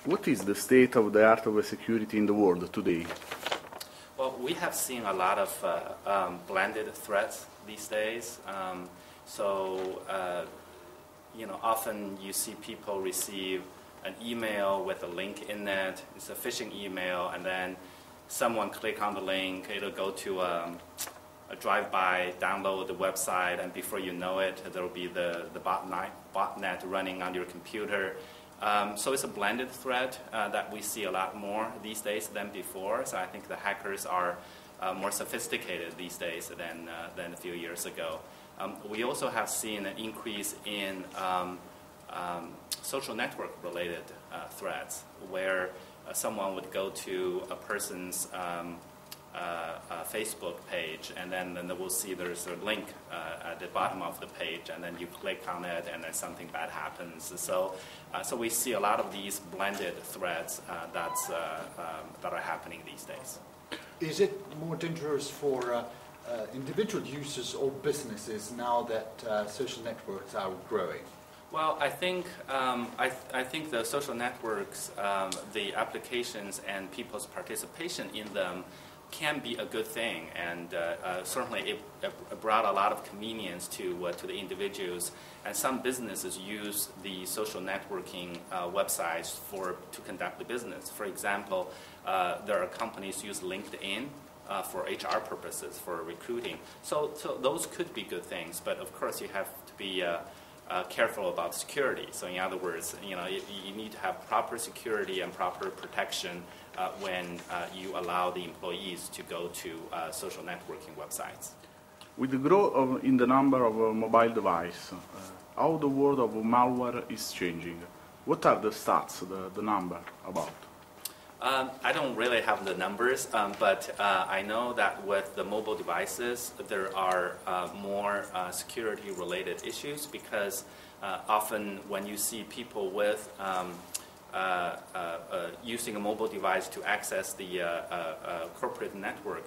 What is the state of the art of security in the world today? Well, we have seen a lot of blended threats these days. Often you see people receive an email with a link in it. It's a phishing email, and then someone click on the link. It'll go to a drive-by, download the website, and before you know it, there will be the botnet running on your computer. So it's a blended threat that we see a lot more these days than before. So I think the hackers are more sophisticated these days than a few years ago. We also have seen an increase in social network-related threats, where someone would go to a person's Facebook page, and then they will see there's a link at the bottom of the page, and then you click on it, and then something bad happens. So we see a lot of these blended threats that are happening these days. Is it more dangerous for individual users or businesses now that social networks are growing? Well, I think the social networks, the applications, and people's participation in them can be a good thing, and certainly it brought a lot of convenience to the individuals. And some businesses use the social networking websites to conduct the business. For example, there are companies use LinkedIn for HR purposes, for recruiting. So those could be good things, but of course you have to be careful about security. So in other words, you need to have proper security and proper protection when you allow the employees to go to social networking websites. With the growth in the number of mobile devices, how the world of malware is changing? What are the stats, the number about? I don't really have the numbers, but I know that with the mobile devices, there are more security-related issues, because often when you see people with using a mobile device to access the corporate network,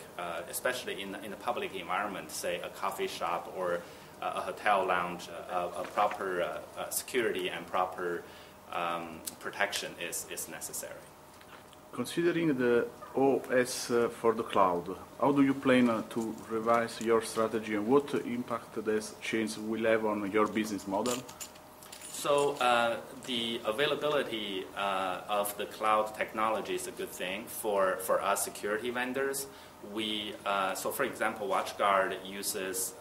especially in a public environment, say a coffee shop or a hotel lounge, a proper security and proper protection is necessary. Considering the OS for the cloud, how do you plan to revise your strategy, and what impact this change will have on your business model? So the availability of the cloud technology is a good thing for us security vendors. So for example, WatchGuard uses,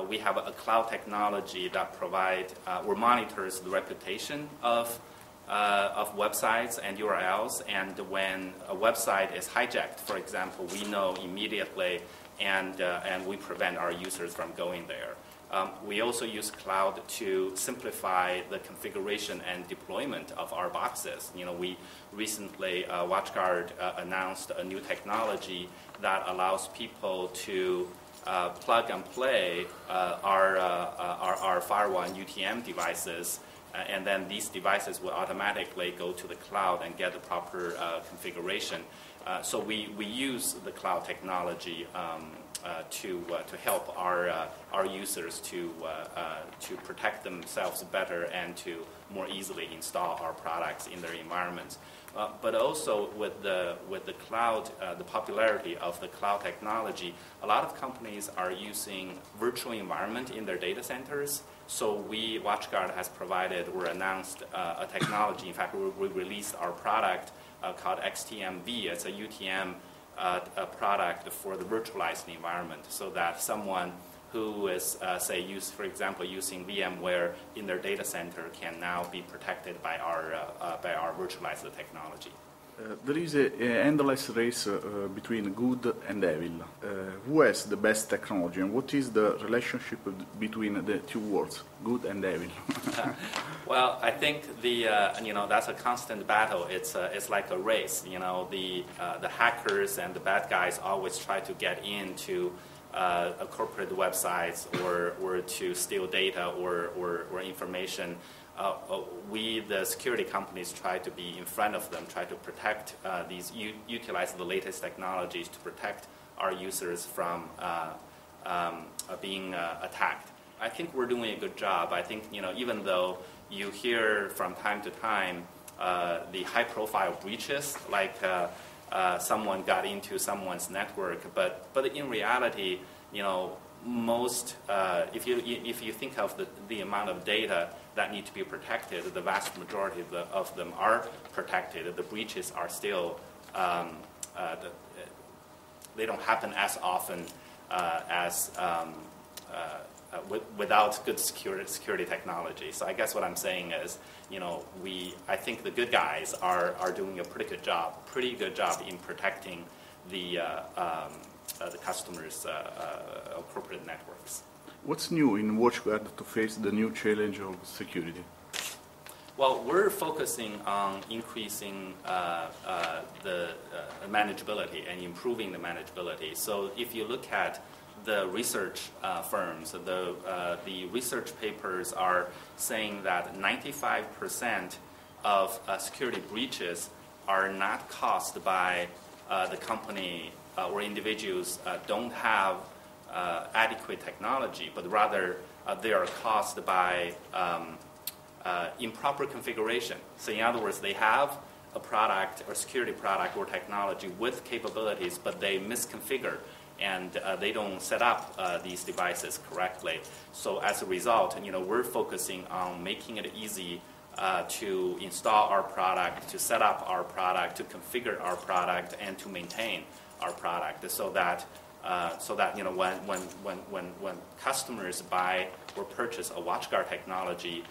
we have a cloud technology that provides or monitors the reputation of websites and URLs, and when a website is hijacked, for example, we know immediately, and we prevent our users from going there. We also use cloud to simplify the configuration and deployment of our boxes. We recently, WatchGuard announced a new technology that allows people to plug and play our firewall and UTM devices, and then these devices will automatically go to the cloud and get the proper configuration. So we use the cloud technology to help our users to protect themselves better and to more easily install our products in their environments. But also with the cloud, the popularity of the cloud technology, a lot of companies are using virtual environment in their data centers. So WatchGuard has provided or announced a technology. In fact, we released our product called XTMV. It's a UTM product for the virtualized environment, so that someone who is, for example, using VMware in their data center can now be protected by our virtualized technology. There is an endless race between good and evil. Who has the best technology, and what is the relationship between the two words, good and evil? Well, I think that's a constant battle. It's like a race. The hackers and the bad guys always try to get into corporate websites or to steal data or information. We, the security companies, try to be in front of them, try to protect utilize the latest technologies to protect our users from being attacked. I think we're doing a good job. I think, even though you hear from time to time the high-profile breaches, like someone got into someone's network. But in reality, most if you think of the amount of data that need to be protected, the vast majority of them are protected. The breaches are still they don't happen as often as without good security technology. So I guess what I'm saying is, I think the good guys are doing a pretty good job in protecting the customers' corporate networks. What's new in WatchGuard to face the new challenge of security? Well, we're focusing on increasing the manageability and improving the manageability. So if you look at the research firms, the research papers are saying that 95% of security breaches are not caused by the company or individuals don't have adequate technology, but rather they are caused by improper configuration. So in other words, they have a product or security product or technology with capabilities, but they misconfigure and they don't set up these devices correctly. So as a result, we're focusing on making it easy to install our product, to set up our product, to configure our product, and to maintain our product, so that when customers buy or purchase a WatchGuard technology,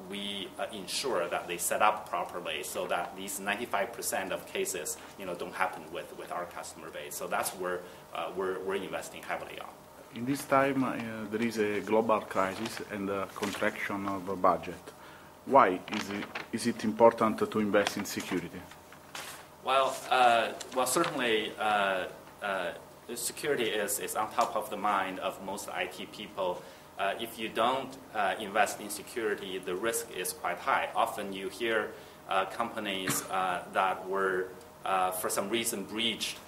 we ensure that they set up properly, so that these 95% of cases don't happen with our customer base. So that's where we're investing heavily on. In this time, there is a global crisis and a contraction of a budget. Why is it important to invest in security? Well, certainly security is on top of the mind of most IT people. If you don't invest in security, the risk is quite high. Often you hear companies that were, for some reason, breached,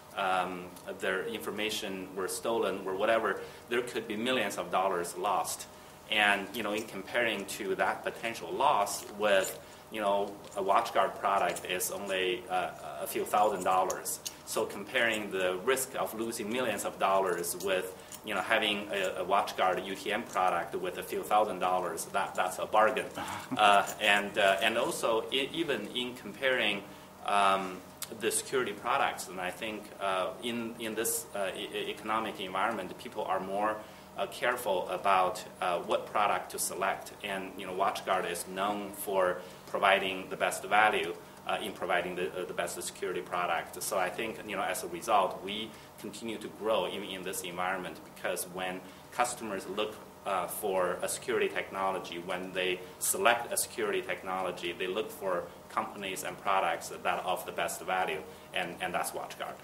their information were stolen or whatever, there could be millions of dollars lost. And in comparing to that potential loss with a WatchGuard product is only a few $1,000s. So comparing the risk of losing millions of dollars with having a WatchGuard UTM product with a few $1,000s, that's a bargain. And also even in comparing the security products, and I think in this economic environment, people are more careful about what product to select. And WatchGuard is known for providing the best value in providing the best security product. So I think as a result, we continue to grow even in this environment, because when customers look for a security technology, when they select a security technology, they look for companies and products that offer the best value, and that's WatchGuard.